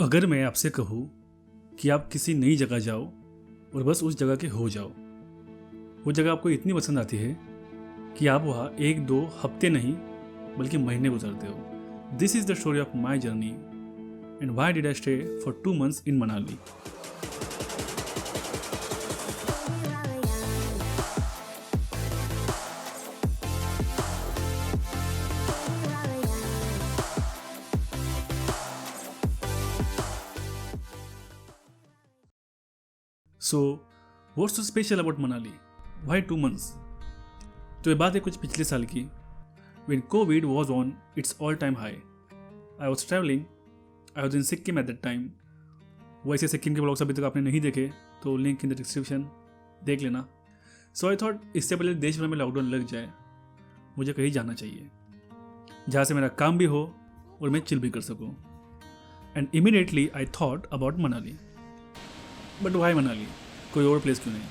अगर मैं आपसे कहूँ कि आप किसी नई जगह जाओ और बस उस जगह के हो जाओ, वो जगह आपको इतनी पसंद आती है कि आप वहाँ 1-2 हफ्ते नहीं बल्कि महीने गुजारते हो। This is the story of my journey and why did I stay for 2 months in Manali. So what's so special about Manali? Why 2 months? तो ये बात है कुछ पिछले साल की, when COVID was on its all-time high. I was traveling, I was in Sikkim at that time. वैसे सिक्किम के ब्लॉग्स अभी तक आपने नहीं देखे तो लिंक इन द डिस्क्रिप्शन देख लेना। सो आई थॉट इससे पहले देश भर में लॉकडाउन लग जाए मुझे कहीं जाना चाहिए जहाँ से मेरा काम भी हो और मैं चिल भी कर सकूँ। And immediately I thought about Manali. But why Manali? कोई और प्लेस क्यों नहीं?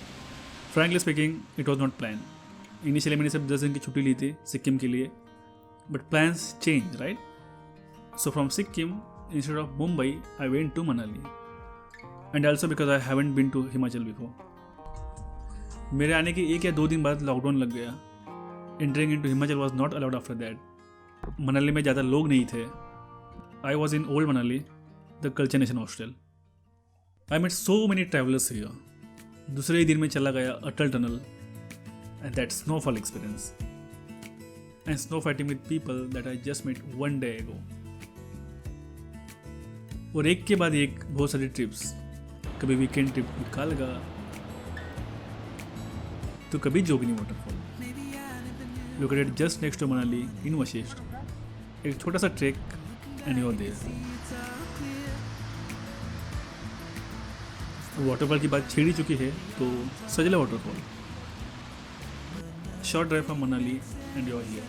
Frankly speaking it was not plan. Initially मैंने सिर्फ 10 दिन की छुट्टी ली थी सिक्किम के लिए, but plans change, right? So from Sikkim instead of Mumbai I went to Manali and also because I haven't been to Himachal before. मेरे आने के 1 या 2 दिन बाद लॉकडाउन लग गया। Entering in to Himachal was not allowed after that. Manali में ज़्यादा लोग नहीं थे। I was in old Manali, the culture nation hostel. I met so many travellers here. दूसरे ही दिन में चला गया Atal tunnel and that snowfall experience and snow fighting with people that I just met one day ago. और एक के बाद एक बहुत सारी ट्रिप्स, कभी वीकेंड ट्रिप टू कालगा तो कभी Jogini waterfall located just next to Manali in Vashisht. एक छोटा सा trek and you are there. Waterfall की बात छेड़ी चुकी है तो Sajla waterfall, short drive from Manali and you are here.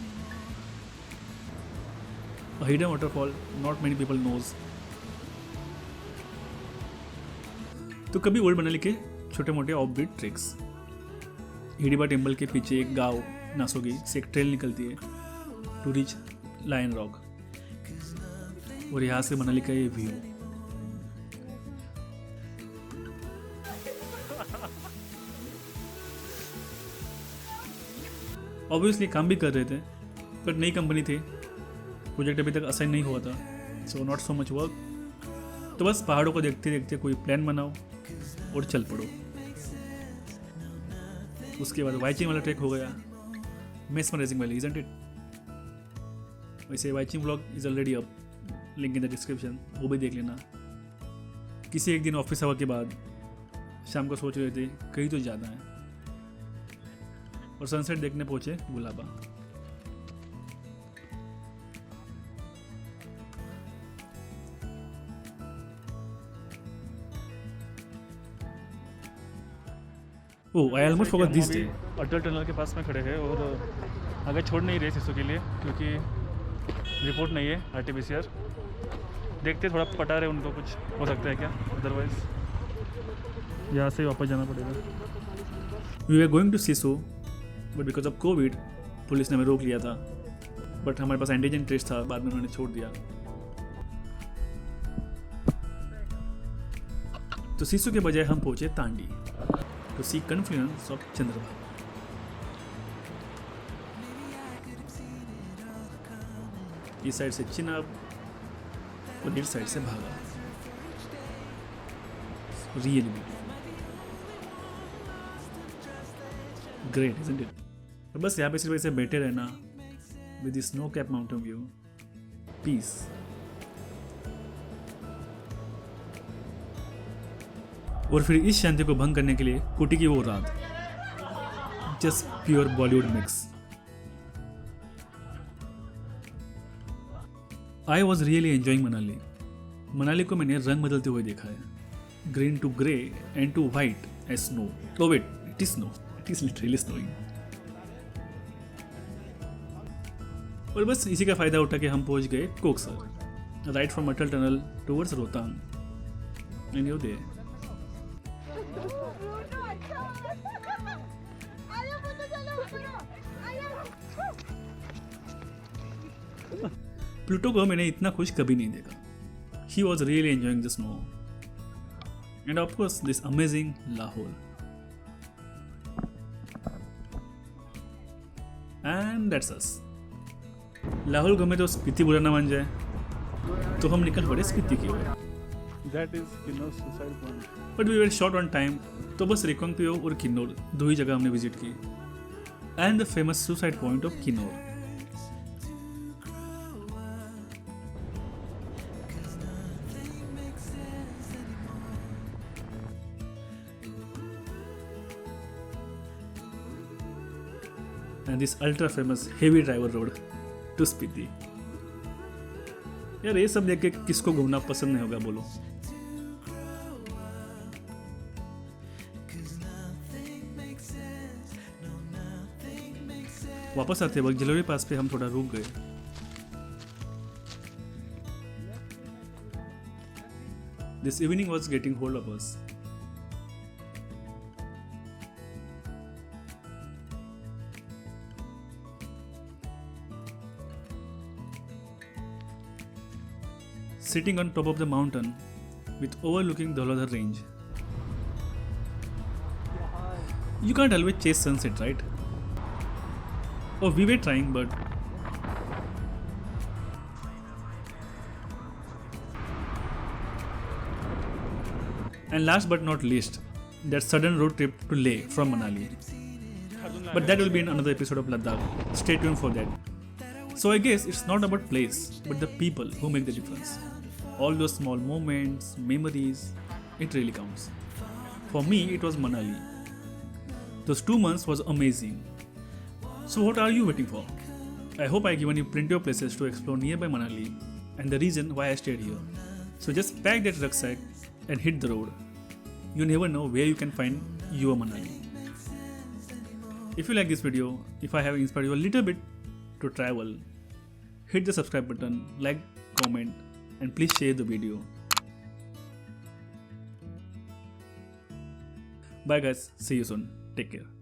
A hidden waterfall not many people knows. तो कभी ओल्ड मनाली के छोटे मोटे ऑफ बीट ट्रिक्स। हिडिबा टेम्पल के पीछे एक गांव नासोगी से एक ट्रेल निकलती है टू रीच लायन रॉक, और यहाँ से मनाली का ये व्यू। ऑब्वियसली काम भी कर रहे थे, बट नई कंपनी थी, प्रोजेक्ट अभी तक असाइन नहीं हुआ था, so not so much work. तो बस पहाड़ों को देखते देखते कोई प्लान बनाओ और चल पड़ो। उसके बाद वाइचिंग वाला ट्रैक हो गया, मेस्मराइजिंग वैली, इजंट इट? वैसे वाइचिंग vlog is already up, link in the description, वो भी देख लेना। किसी एक दिन ऑफिस आवर के बाद शाम को सोच रहे थे कहीं तो ज़्यादा है, और सनसेट देखने पहुंचे Gulaba. Oh, I almost forgot this day. Atal tunnel के पास में खड़े हैं और आगे छोड़ नहीं रहे सिसु के लिए क्योंकि रिपोर्ट नहीं है RT-PCR। देखते थोड़ा पटा रहे, उनको कुछ हो सकता है क्या, अदरवाइज यहाँ से वापस जाना पड़ेगा। We are going to Sissu but because of COVID police ने हमें रोक लिया था, बट हमारे पास एंटीजन टेस्ट था, बाद में उन्होंने छोड़ दिया। तो सिसु के बजाय हम पहुंचे Tandi to see confluence of Chandrabhaga. इस साइड से चिनाब और इस साइड से Bhaga. Really beautiful, great, isn't it? तो बस यहाँ पे सिर्फ ऐसे बैठे रहना with the snow cap mountain view, peace. और फिर इस शांति को भंग करने के लिए कुटी की वो रात, just pure Bollywood mix. I was really enjoying Manali. Manali को मैंने रंग बदलते हुए देखा है, green to grey and to white as snow. Oh wait, it is snow, it is literally snowing. और बस इसी का फायदा उठा के हम पहुंच गए Koksar, right from Atal tunnel towards Rohtang and you there. Pluto को मैंने इतना खुश कभी नहीं देखा। He was really enjoying the snow. And of course, this amazing Lahore. And that's us. Lahaul गमे तो स्पीति बुरा ना मान जाए, तो हम निकल पड़े स्पीति की ओर. That is Kinnaur suicide point. But we were short on time, तो बस रिकांगपिओ और किन्नौर दो ही जगह हमने विजिट की. And the famous suicide point of Kinnaur. And this ultra famous heavy driver road to Spiti. यार ये सब देख के किसको घूमना पसंद नहीं होगा बोलो. वापस आते वक्त जलोरी पास पे हम थोड़ा रुक गए. This evening was getting hold of us. Sitting on top of the mountain with overlooking Dauladhar range. You can't always chase sunset, right? Oh, we were trying, but and last but not least, that sudden road trip to Leh from Manali. But that will be in another episode of Ladakh. Stay tuned for that. So I guess it's not about place, but the people who make the difference. All those small moments, memories, it really counts. For me, it was Manali. Those 2 months was amazing. So what are you waiting for? I hope I given you plenty of places to explore nearby Manali and the reason why I stayed here. So just pack that rucksack and hit the road. You never know where you can find your Manali. If you like this video, if I have inspired you a little bit to travel, hit the subscribe button, like, comment, and please share the video. Bye guys, see you soon. Take care.